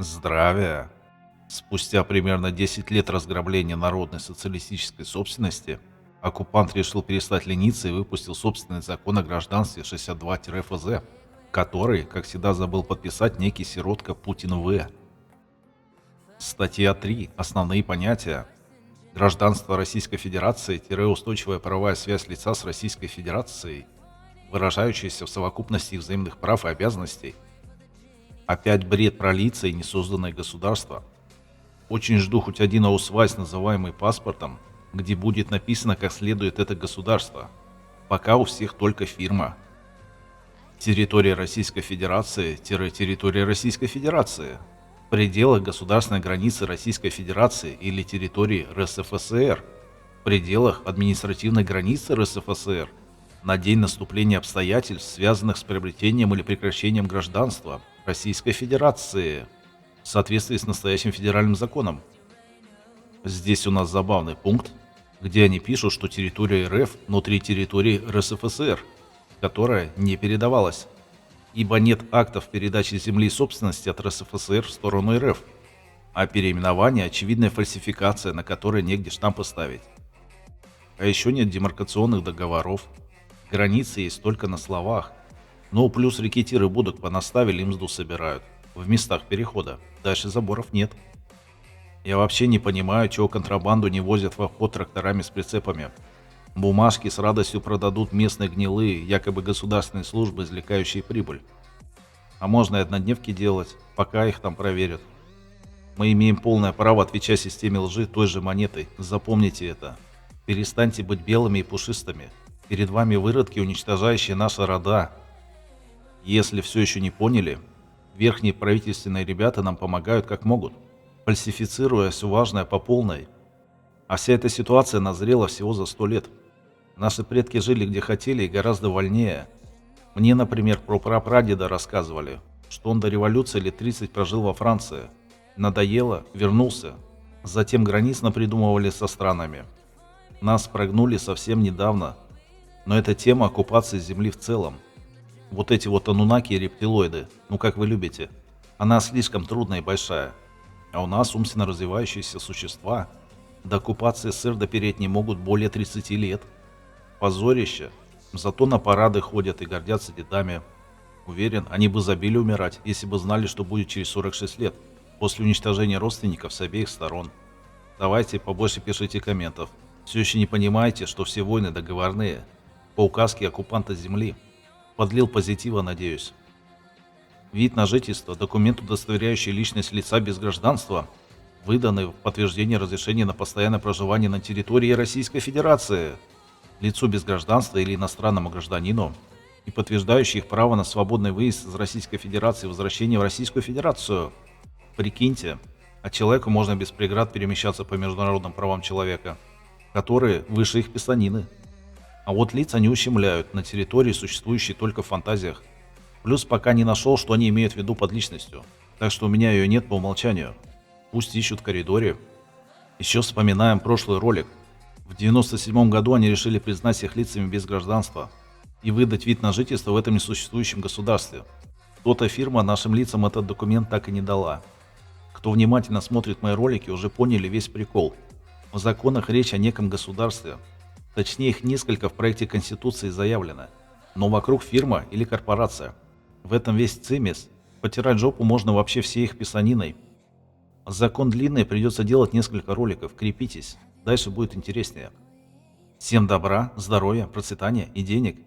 Здравия! Спустя примерно 10 лет разграбления народной социалистической собственности, оккупант решил перестать лениться и выпустил собственный закон о гражданстве 62-ФЗ, который, как всегда, забыл подписать некий сиротка Путин В. Статья 3. Основные понятия. Гражданство Российской Федерации – устойчивая правовая связь лица с Российской Федерацией, выражающаяся в совокупности их взаимных прав и обязанностей. Опять бред про лица и несозданное государство. Очень жду хоть один аусвайс, называемый паспортом, где будет написано, как следует это государство. Пока у всех только фирма. Территория Российской Федерации – территория Российской Федерации. В пределах государственной границы Российской Федерации или территории РСФСР. В пределах административной границы РСФСР. На день наступления обстоятельств, связанных с приобретением или прекращением гражданства Российской Федерации, в соответствии с настоящим федеральным законом. Здесь у нас забавный пункт, где они пишут, что территория РФ внутри территории РСФСР, которая не передавалась, ибо нет актов передачи земли и собственности от РСФСР в сторону РФ, а переименование – очевидная фальсификация, на которой негде штампы ставить. А еще нет демаркационных договоров, границы есть только на словах, но плюс рекетиры будок понаставили и мзду собирают в местах перехода, дальше заборов нет. Я вообще не понимаю, чего контрабанду не возят в обход тракторами с прицепами. Бумажки с радостью продадут местные гнилые, якобы государственные службы, извлекающие прибыль. А можно и однодневки делать, пока их там проверят. Мы имеем полное право отвечать системе лжи той же монетой, запомните это. Перестаньте быть белыми и пушистыми. Перед вами выродки, уничтожающие наши рода. Если все еще не поняли, верхние правительственные ребята нам помогают как могут, фальсифицируя все важное по полной. А вся эта ситуация назрела всего за 100 лет. Наши предки жили где хотели и гораздо вольнее. Мне, например, про прапрадеда рассказывали, что он до революции лет 30 прожил во Франции. Надоело, вернулся. Затем границ напридумывали со странами. Нас прогнули совсем недавно. Но это тема оккупации земли в целом. Вот эти вот анунаки и рептилоиды, ну как вы любите. Она слишком трудная и большая. А у нас умственно развивающиеся существа до оккупации СССР допереть не могут более 30 лет. Позорище. Зато на парады ходят и гордятся дедами. Уверен, они бы забили умирать, если бы знали, что будет через 46 лет, после уничтожения родственников с обеих сторон. Давайте побольше пишите комментов. Все еще не понимаете, что все войны договорные, по указке оккупанта земли. Подлил позитива, надеюсь. Вид на жительство, документ, удостоверяющий личность лица без гражданства, выданный в подтверждение разрешения на постоянное проживание на территории Российской Федерации, лицу без гражданства или иностранному гражданину, и подтверждающий их право на свободный выезд из Российской Федерации и возвращение в Российскую Федерацию. Прикиньте, а человеку можно без преград перемещаться по международным правам человека, которые выше их писанины. А вот лица не ущемляют на территории, существующей только в фантазиях. Плюс пока не нашел, что они имеют в виду под личностью. Так что у меня ее нет по умолчанию. Пусть ищут в коридоре. Еще вспоминаем прошлый ролик. В 97 году они решили признать всех лицами без гражданства и выдать вид на жительство в этом несуществующем государстве. То-то фирма нашим лицам этот документ так и не дала. Кто внимательно смотрит мои ролики, уже поняли весь прикол. В законах речь о неком государстве. Точнее, их несколько в проекте Конституции заявлено. Но вокруг фирма или корпорация. В этом весь цимис. Потирать жопу можно вообще всей их писаниной. Закон длинный, придется делать несколько роликов. Крепитесь. Дальше будет интереснее. Всем добра, здоровья, процветания и денег.